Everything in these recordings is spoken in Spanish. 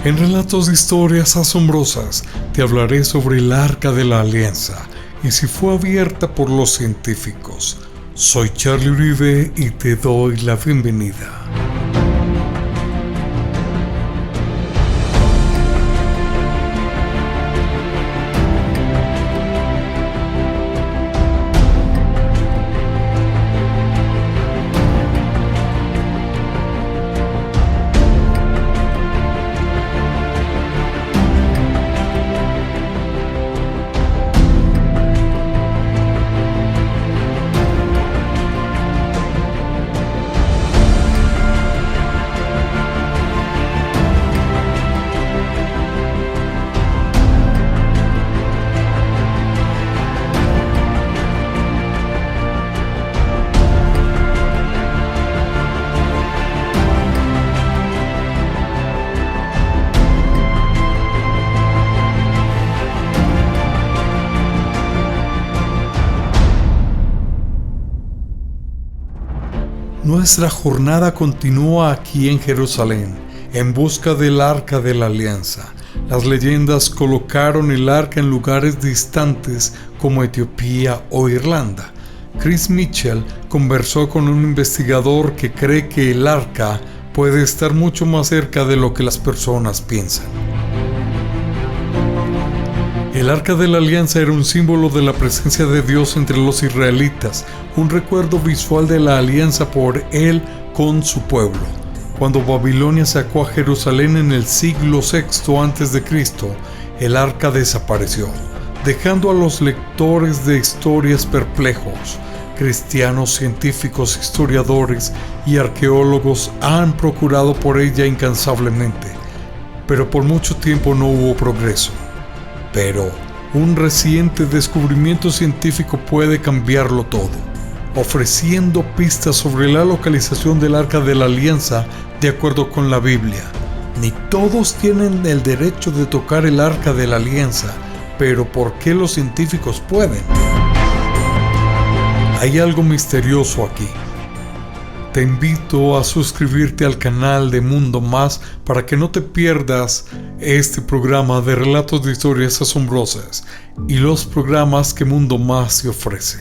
En Relatos de Historias Asombrosas te hablaré sobre el Arca de la Alianza y si fue abierta por los científicos. Soy Charlie Uribe y te doy la bienvenida. Nuestra jornada continúa aquí en Jerusalén, en busca del Arca de la Alianza. Las leyendas colocaron el arca en lugares distantes como Etiopía o Irlanda. Chris Mitchell conversó con un investigador que cree que el arca puede estar mucho más cerca de lo que las personas piensan. El Arca de la Alianza era un símbolo de la presencia de Dios entre los israelitas, un recuerdo visual de la alianza por Él con su pueblo. Cuando Babilonia sacó a Jerusalén en el siglo VI a.C., el arca desapareció, dejando a los lectores de historias perplejos. Cristianos, científicos, historiadores y arqueólogos han procurado por ella incansablemente, pero por mucho tiempo no hubo progreso. Pero un reciente descubrimiento científico puede cambiarlo todo, ofreciendo pistas sobre la localización del Arca de la Alianza de acuerdo con la Biblia. Ni todos tienen el derecho de tocar el Arca de la Alianza, pero ¿por qué los científicos pueden? Hay algo misterioso aquí. Te invito a suscribirte al canal de Mundo Más para que no te pierdas este programa de relatos de historias asombrosas y los programas que Mundo Más te ofrece.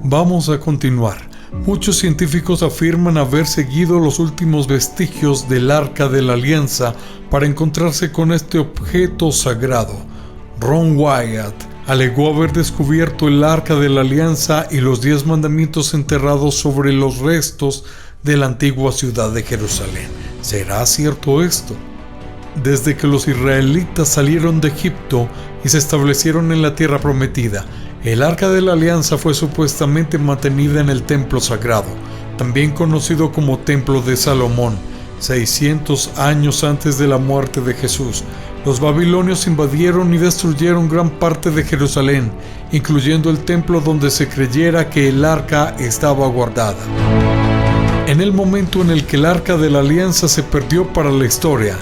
Vamos a continuar. Muchos científicos afirman haber seguido los últimos vestigios del Arca de la Alianza para encontrarse con este objeto sagrado. Ron Wyatt alegó haber descubierto el Arca de la Alianza y los 10 mandamientos enterrados sobre los restos de la antigua ciudad de Jerusalén. ¿Será cierto esto? Desde que los israelitas salieron de Egipto y se establecieron en la tierra prometida, el Arca de la Alianza fue supuestamente mantenida en el templo sagrado, también conocido como Templo de Salomón, 600 años antes de la muerte de Jesús. Los babilonios invadieron y destruyeron gran parte de Jerusalén, incluyendo el templo donde se creyera que el arca estaba guardada. En el momento en el que el Arca de la Alianza se perdió para la historia,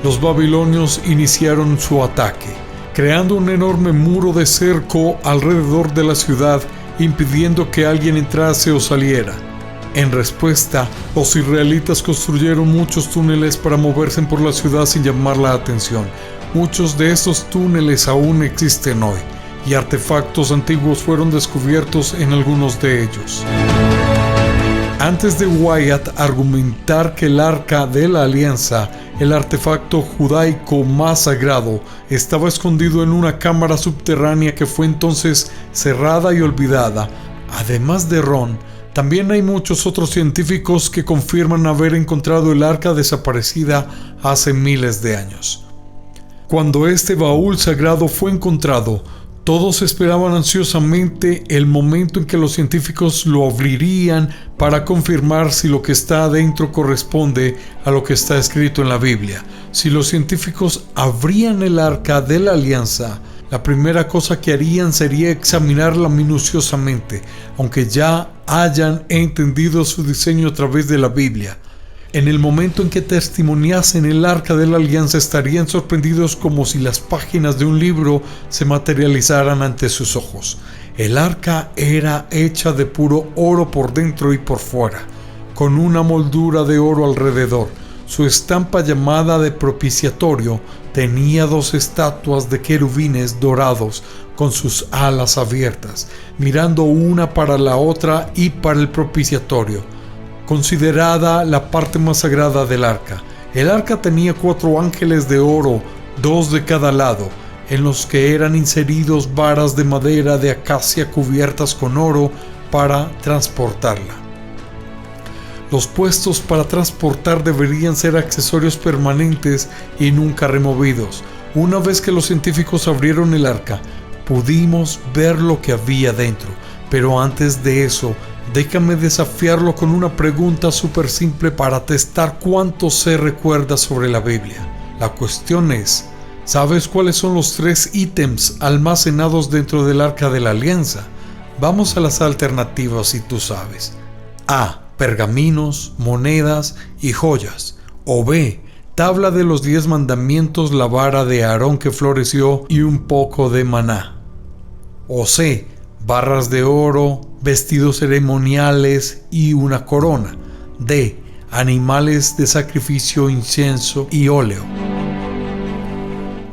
los babilonios iniciaron su ataque, creando un enorme muro de cerco alrededor de la ciudad, impidiendo que alguien entrase o saliera. En respuesta, los israelitas construyeron muchos túneles para moverse por la ciudad sin llamar la atención. Muchos de estos túneles aún existen hoy, y artefactos antiguos fueron descubiertos en algunos de ellos. Antes de Wyatt argumentar que el Arca de la Alianza, el artefacto judaico más sagrado, estaba escondido en una cámara subterránea que fue entonces cerrada y olvidada, además de Ron, también hay muchos otros científicos que confirman haber encontrado el arca desaparecida hace miles de años. Cuando este baúl sagrado fue encontrado, todos esperaban ansiosamente el momento en que los científicos lo abrirían para confirmar si lo que está adentro corresponde a lo que está escrito en la Biblia. Si los científicos abrían el Arca de la Alianza, la primera cosa que harían sería examinarla minuciosamente, aunque ya hayan entendido su diseño a través de la Biblia. En el momento en que testimoniasen el Arca de la Alianza, estarían sorprendidos como si las páginas de un libro se materializaran ante sus ojos. El arca era hecha de puro oro por dentro y por fuera, con una moldura de oro alrededor. Su estampa, llamada de propiciatorio, tenía 2 estatuas de querubines dorados con sus alas abiertas, mirando una para la otra y para el propiciatorio, considerada la parte más sagrada del arca. El arca tenía 4 ángeles de oro, 2 de cada lado, en los que eran inseridos varas de madera de acacia cubiertas con oro para transportarla. Los puestos para transportar deberían ser accesorios permanentes y nunca removidos. Una vez que los científicos abrieron el arca, pudimos ver lo que había dentro. Pero antes de eso, déjame desafiarlo con una pregunta súper simple para testar cuánto se recuerda sobre la Biblia. La cuestión es, ¿sabes cuáles son los 3 ítems almacenados dentro del Arca de la Alianza? Vamos a las alternativas si tú sabes. A. Pergaminos, monedas y joyas. O B. Tabla de los 10 mandamientos, la vara de Aarón que floreció y un poco de maná. O C. Barras de oro, vestidos ceremoniales y una corona. D. Animales de sacrificio, incienso y óleo.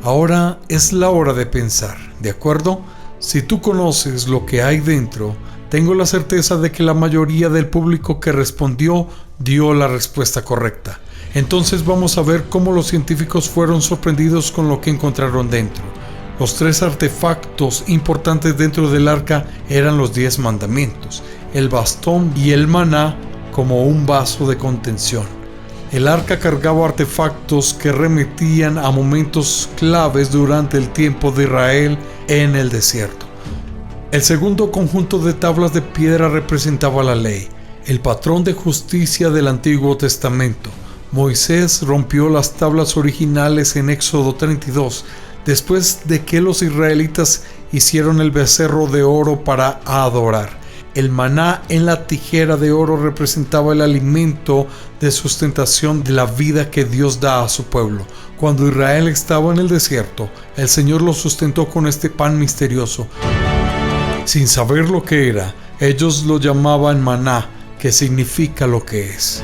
Ahora es la hora de pensar, ¿de acuerdo? Si tú conoces lo que hay dentro, tengo la certeza de que la mayoría del público que respondió dio la respuesta correcta. Entonces vamos a ver cómo los científicos fueron sorprendidos con lo que encontraron dentro. Los 3 artefactos importantes dentro del arca eran los 10 mandamientos, el bastón y el maná como un vaso de contención. El arca cargaba artefactos que remitían a momentos claves durante el tiempo de Israel en el desierto. El segundo conjunto de tablas de piedra representaba la ley, el patrón de justicia del Antiguo Testamento. Moisés rompió las tablas originales en Éxodo 32, después de que los israelitas hicieron el becerro de oro para adorar. El maná en la tijera de oro representaba el alimento de sustentación de la vida que Dios da a su pueblo. Cuando Israel estaba en el desierto, el Señor los sustentó con este pan misterioso. Sin saber lo que era, ellos lo llamaban maná, que significa lo que es.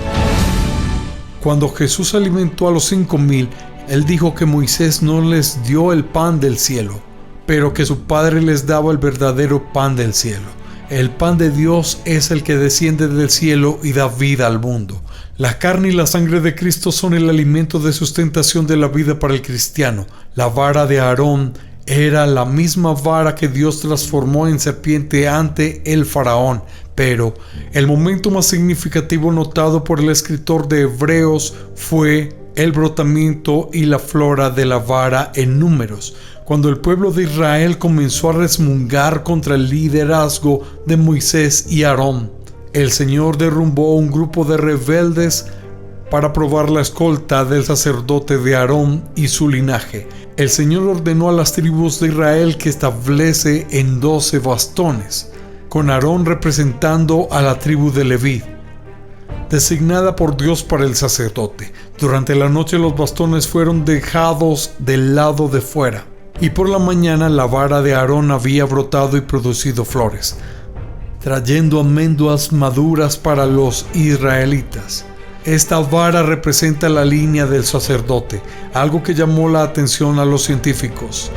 Cuando Jesús alimentó a los 5,000, Él dijo que Moisés no les dio el pan del cielo, pero que su Padre les daba el verdadero pan del cielo. El pan de Dios es el que desciende del cielo y da vida al mundo. La carne y la sangre de Cristo son el alimento de sustentación de la vida para el cristiano. La vara de Aarón era la misma vara que Dios transformó en serpiente ante el faraón, pero el momento más significativo notado por el escritor de Hebreos fue el brotamiento y la flora de la vara en Números, cuando el pueblo de Israel comenzó a resmungar contra el liderazgo de Moisés y Aarón. El Señor derrumbó un grupo de rebeldes para probar la escolta del sacerdote de Aarón y su linaje. El Señor ordenó a las tribus de Israel que establece en 12 bastones, con Aarón representando a la tribu de Leví, designada por Dios para el sacerdote. Durante la noche los bastones fueron dejados del lado de fuera, y por la mañana la vara de Aarón había brotado y producido flores, trayendo amenduas maduras para los israelitas. Esta vara representa la línea del sacerdote, algo que llamó la atención a los científicos.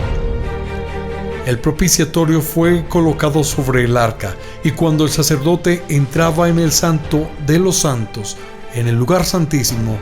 El propiciatorio fue colocado sobre el arca, y cuando el sacerdote entraba en el santo de los santos, en el lugar santísimo,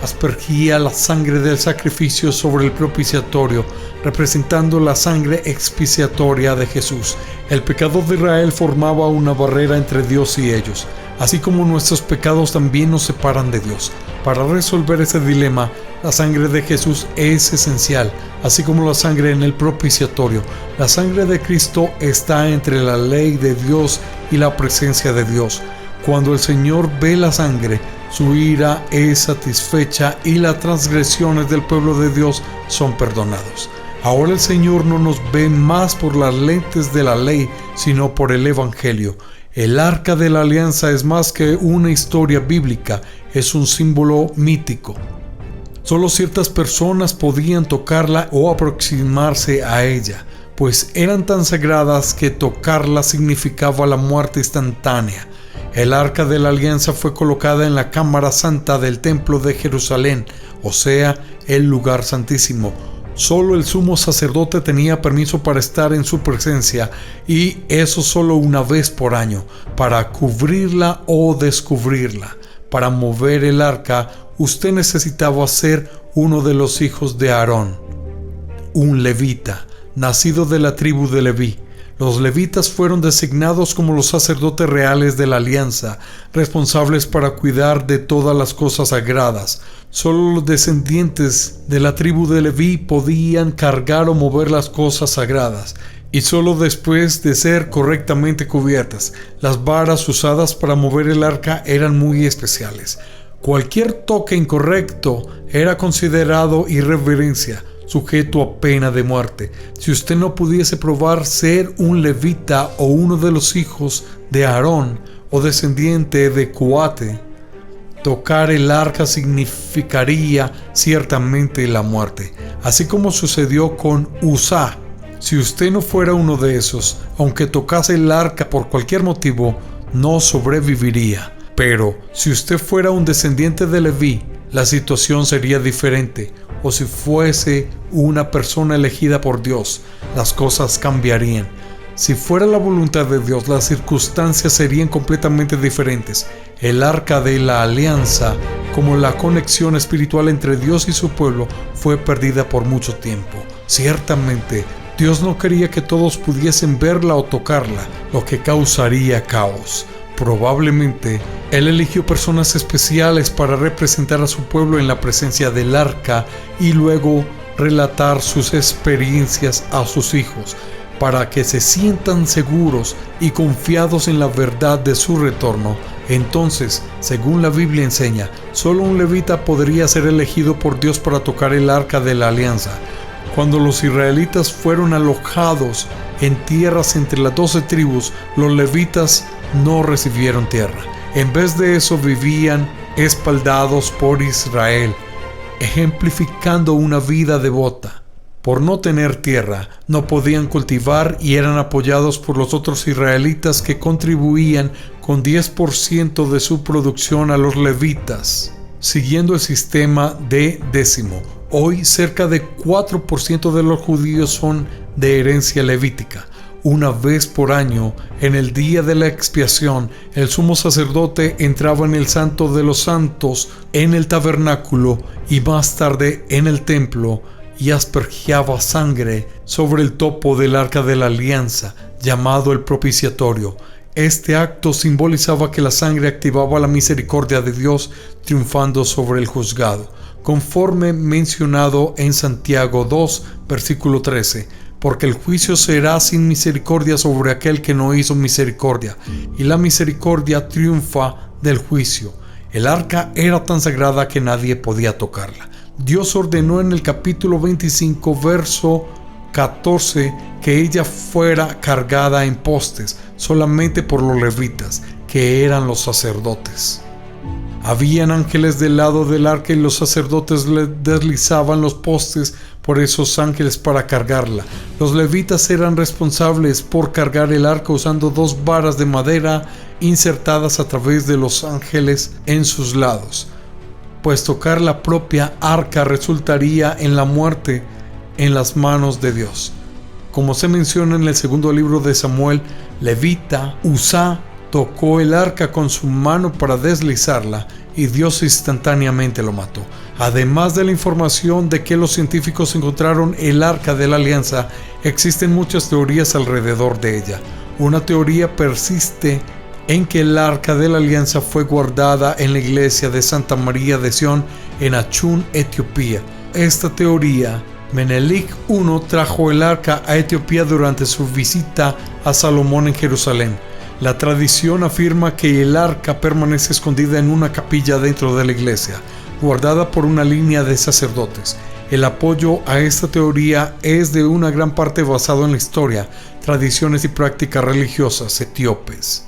aspergía la sangre del sacrificio sobre el propiciatorio, representando la sangre expiatoria de Jesús. El pecado de Israel formaba una barrera entre Dios y ellos, así como nuestros pecados también nos separan de Dios. Para resolver ese dilema, la sangre de Jesús es esencial, así como la sangre en el propiciatorio. La sangre de Cristo está entre la ley de Dios y la presencia de Dios. Cuando el Señor ve la sangre, su ira es satisfecha y las transgresiones del pueblo de Dios son perdonados. Ahora el Señor no nos ve más por las lentes de la ley, sino por el Evangelio. El Arca de la Alianza es más que una historia bíblica, es un símbolo mítico. Solo ciertas personas podían tocarla o aproximarse a ella, pues eran tan sagradas que tocarla significaba la muerte instantánea. El arca de la alianza fue colocada en la cámara santa del templo de Jerusalén, o sea, el lugar santísimo. Solo el sumo sacerdote tenía permiso para estar en su presencia, y eso solo una vez por año, para cubrirla o descubrirla. Para mover el arca, usted necesitaba ser uno de los hijos de Aarón, un levita, nacido de la tribu de Leví. Los levitas fueron designados como los sacerdotes reales de la alianza, responsables para cuidar de todas las cosas sagradas. Solo los descendientes de la tribu de Leví podían cargar o mover las cosas sagradas, y solo después de ser correctamente cubiertas. Las varas usadas para mover el arca eran muy especiales. Cualquier toque incorrecto era considerado irreverencia, sujeto a pena de muerte. Si usted no pudiese probar ser un levita o uno de los hijos de Aarón o descendiente de Coate, tocar el arca significaría ciertamente la muerte, así como sucedió con Uzá. Si usted no fuera uno de esos, aunque tocase el arca por cualquier motivo, no sobreviviría. Pero si usted fuera un descendiente de Leví, la situación sería diferente. O si fuese una persona elegida por Dios, las cosas cambiarían. Si fuera la voluntad de Dios, las circunstancias serían completamente diferentes. El arca de la alianza, como la conexión espiritual entre Dios y su pueblo, fue perdida por mucho tiempo. Ciertamente, Dios no quería que todos pudiesen verla o tocarla, lo que causaría caos. Probablemente, Él eligió personas especiales para representar a su pueblo en la presencia del arca y luego relatar sus experiencias a sus hijos, para que se sientan seguros y confiados en la verdad de su retorno. Entonces, según la Biblia enseña, solo un levita podría ser elegido por Dios para tocar el arca de la alianza. Cuando los israelitas fueron alojados en tierras entre las 12 tribus, los levitas no recibieron tierra. En vez de eso, vivían espaldados por Israel, ejemplificando una vida devota. Por no tener tierra, no podían cultivar y eran apoyados por los otros israelitas que contribuían con 10% de su producción a los levitas, siguiendo el sistema de décimo. Hoy, cerca de 4% de los judíos son de herencia levítica. Una vez por año, en el día de la expiación, el sumo sacerdote entraba en el Santo de los Santos, en el tabernáculo y más tarde en el templo, y aspergiaba sangre sobre el topo del arca de la alianza, llamado el propiciatorio. Este acto simbolizaba que la sangre activaba la misericordia de Dios, triunfando sobre el juzgado, conforme mencionado en Santiago 2, versículo 13. Porque el juicio será sin misericordia sobre aquel que no hizo misericordia, y la misericordia triunfa del juicio. El arca era tan sagrada que nadie podía tocarla. Dios ordenó en el capítulo 25, verso 14, que ella fuera cargada en postes, solamente por los levitas, que eran los sacerdotes. Habían ángeles del lado del arca y los sacerdotes le deslizaban los postes por esos ángeles para cargarla. Los levitas eran responsables por cargar el arca usando 2 varas de madera insertadas a través de los ángeles en sus lados, pues tocar la propia arca resultaría en la muerte en las manos de Dios. Como se menciona en el segundo libro de Samuel, levita Uzá tocó el arca con su mano para deslizarla y Dios instantáneamente lo mató. Además de la información de que los científicos encontraron el arca de la alianza, existen muchas teorías alrededor de ella. Una teoría persiste en que el arca de la alianza fue guardada en la iglesia de Santa María de Sion en Achún, Etiopía. Esta teoría, Menelik I trajo el arca a Etiopía durante su visita a Salomón en Jerusalén. La tradición afirma que el arca permanece escondida en una capilla dentro de la iglesia, guardada por una línea de sacerdotes. El apoyo a esta teoría es de una gran parte basado en la historia, tradiciones y prácticas religiosas etíopes.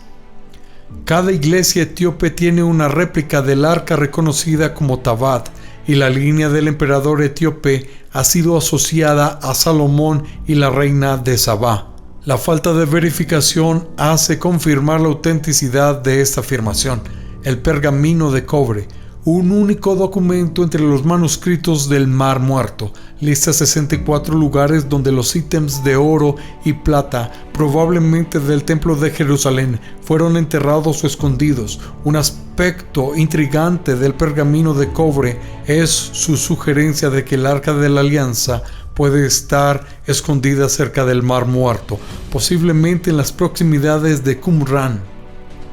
Cada iglesia etíope tiene una réplica del arca reconocida como Tabat, y la línea del emperador etíope ha sido asociada a Salomón y la reina de Sabá. La falta de verificación hace confirmar la autenticidad de esta afirmación. El pergamino de cobre, un único documento entre los manuscritos del Mar Muerto, lista 64 lugares donde los ítems de oro y plata, probablemente del Templo de Jerusalén, fueron enterrados o escondidos. Un aspecto intrigante del pergamino de cobre es su sugerencia de que el Arca de la Alianza puede estar escondida cerca del Mar Muerto, posiblemente en las proximidades de Qumran,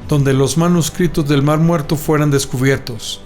donde los manuscritos del Mar Muerto fueran descubiertos.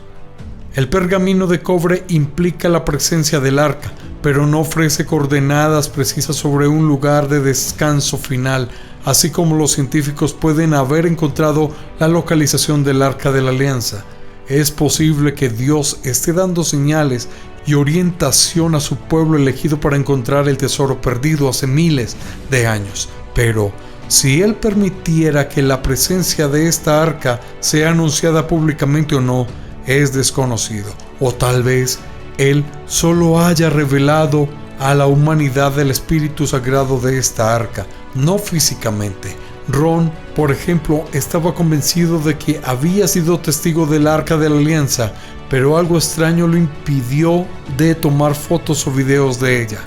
El pergamino de cobre implica la presencia del arca, pero no ofrece coordenadas precisas sobre un lugar de descanso final, así como los científicos pueden haber encontrado la localización del Arca de la Alianza. Es posible que Dios esté dando señales y orientación a su pueblo elegido para encontrar el tesoro perdido hace miles de años, pero si Él permitiera que la presencia de esta arca sea anunciada públicamente o no, es desconocido, o tal vez Él solo haya revelado a la humanidad el espíritu sagrado de esta arca, no físicamente. Ron, por ejemplo, estaba convencido de que había sido testigo del Arca de la Alianza, pero algo extraño lo impidió de tomar fotos o videos de ella.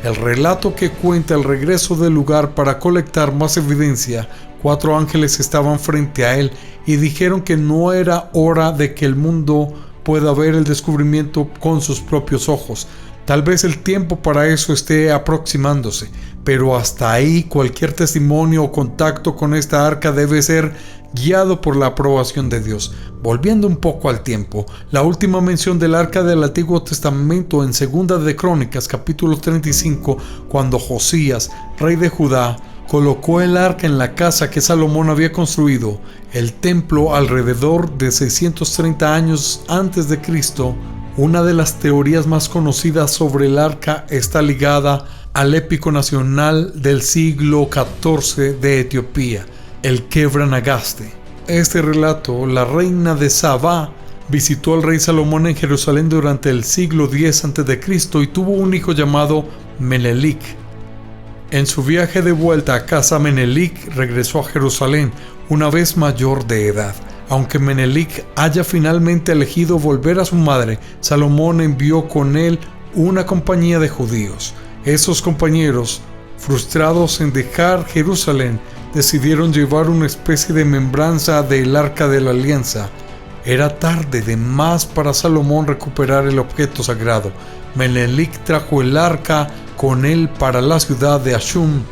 El relato que cuenta el regreso del lugar para colectar más evidencia, 4 ángeles estaban frente a él y dijeron que no era hora de que el mundo pueda ver el descubrimiento con sus propios ojos. Tal vez el tiempo para eso esté aproximándose, pero hasta ahí cualquier testimonio o contacto con esta arca debe ser guiado por la aprobación de Dios. Volviendo un poco al tiempo, la última mención del arca del Antiguo Testamento en Segunda de Crónicas, capítulo 35, cuando Josías, rey de Judá, colocó el arca en la casa que Salomón había construido, el templo, alrededor de 630 años antes de Cristo. Una de las teorías más conocidas sobre el arca está ligada al épico nacional del siglo XIV de Etiopía, el Kebra Nagaste. Este relato, la reina de Sabá visitó al rey Salomón en Jerusalén durante el siglo X a.C. y tuvo un hijo llamado Menelik. En su viaje de vuelta a casa, Menelik regresó a Jerusalén una vez mayor de edad. Aunque Menelik haya finalmente elegido volver a su madre, Salomón envió con él una compañía de judíos. Esos compañeros, frustrados en dejar Jerusalén, decidieron llevar una especie de membranza del Arca de la Alianza. Era tarde de más para Salomón recuperar el objeto sagrado. Menelik trajo el arca con él para la ciudad de Ashum.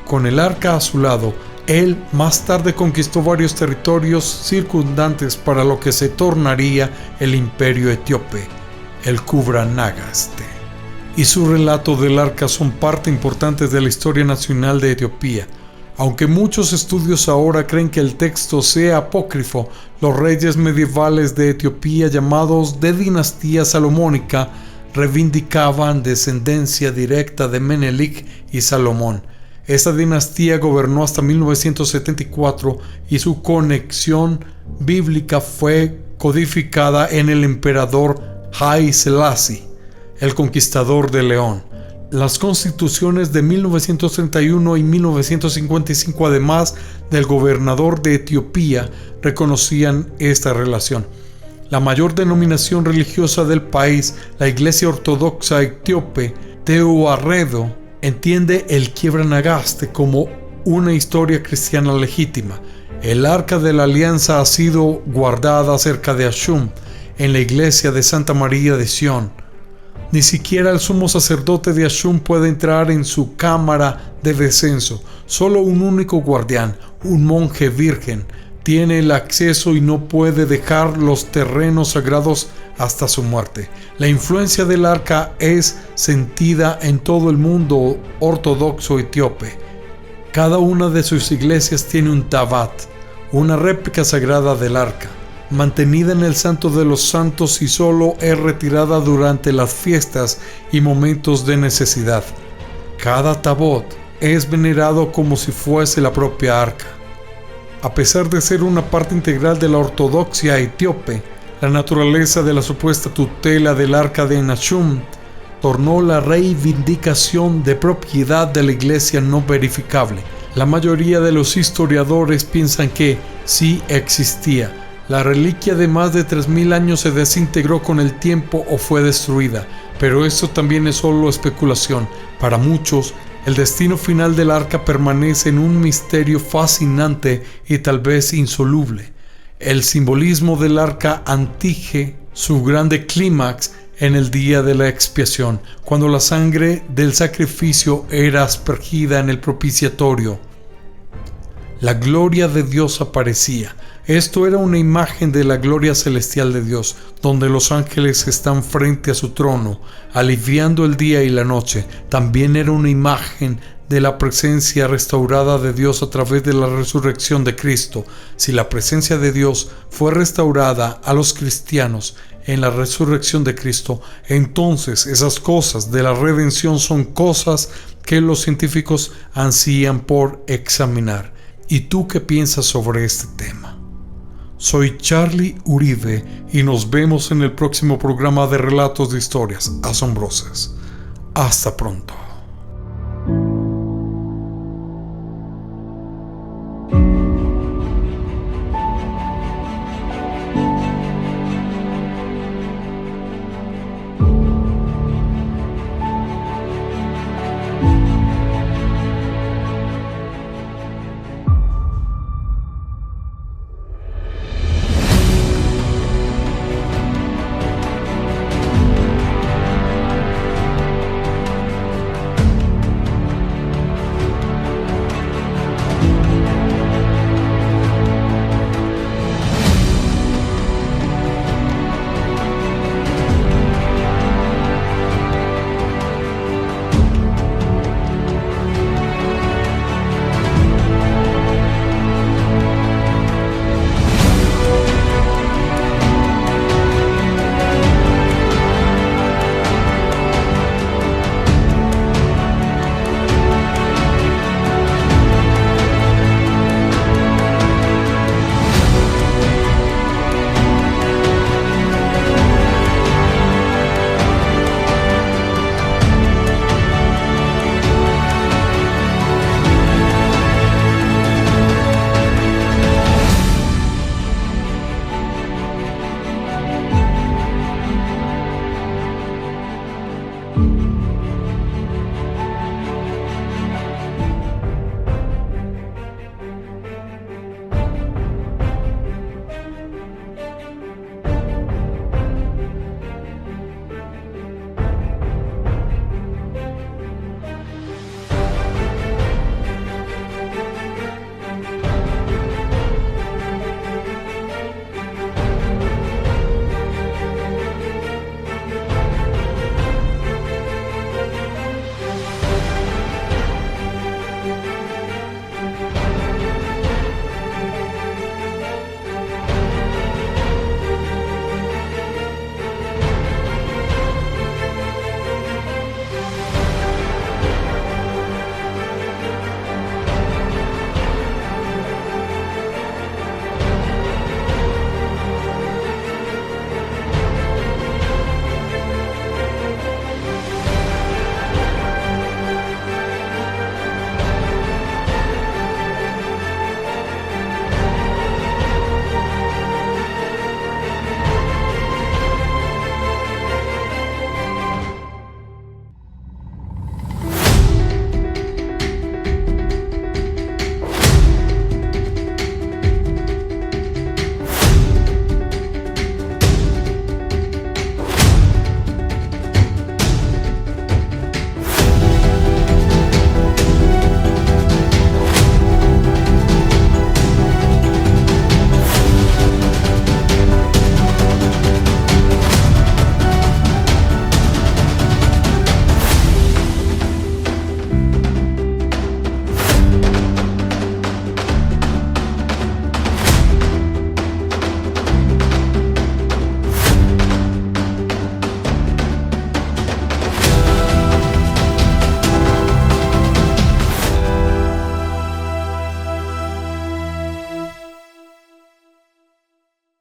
Con el arca a su lado, él más tarde conquistó varios territorios circundantes para lo que se tornaría el imperio etíope, el Kebra Nagaste. Y su relato del arca son parte importante de la historia nacional de Etiopía. Aunque muchos estudios ahora creen que el texto sea apócrifo, los reyes medievales de Etiopía, llamados de dinastía salomónica, reivindicaban descendencia directa de Menelik y Salomón. Esta dinastía gobernó hasta 1974 y su conexión bíblica fue codificada en el emperador Haile Selassie, el conquistador de León. Las constituciones de 1931 y 1955, además del gobernador de Etiopía, reconocían esta relación. La mayor denominación religiosa del país, la Iglesia Ortodoxa Etíope, Teoarredo, entiende el Kebra Nagaste como una historia cristiana legítima. El Arca de la Alianza ha sido guardada cerca de Ashum, en la iglesia de Santa María de Sion. Ni siquiera el sumo sacerdote de Ashum puede entrar en su cámara de descenso. Solo un único guardián, un monje virgen, tiene el acceso y no puede dejar los terrenos sagrados hasta su muerte. La influencia del arca es sentida en todo el mundo ortodoxo etíope. Cada una de sus iglesias tiene un tabat, una réplica sagrada del arca, mantenida en el Santo de los Santos y solo es retirada durante las fiestas y momentos de necesidad. Cada tabot es venerado como si fuese la propia arca. A pesar de ser una parte integral de la ortodoxia etíope, la naturaleza de la supuesta tutela del arca de Ashum tornó la reivindicación de propiedad de la iglesia no verificable. La mayoría de los historiadores piensan que sí existía. La reliquia de más de 3000 años se desintegró con el tiempo o fue destruida, pero esto también es solo especulación. Para muchos, el destino final del arca permanece en un misterio fascinante y tal vez insoluble. El simbolismo del arca antije su grande clímax en el día de la expiación, cuando la sangre del sacrificio era aspergida en el propiciatorio. La gloria de Dios aparecía. Esto era una imagen de la gloria celestial de Dios, donde los ángeles están frente a su trono, aliviando el día y la noche. También era una imagen de la presencia restaurada de Dios a través de la resurrección de Cristo. Si la presencia de Dios fue restaurada a los cristianos en la resurrección de Cristo, entonces esas cosas de la redención son cosas que los científicos ansían por examinar. ¿Y tú qué piensas sobre este tema? Soy Charlie Uribe y nos vemos en el próximo programa de Relatos de Historias Asombrosas. Hasta pronto.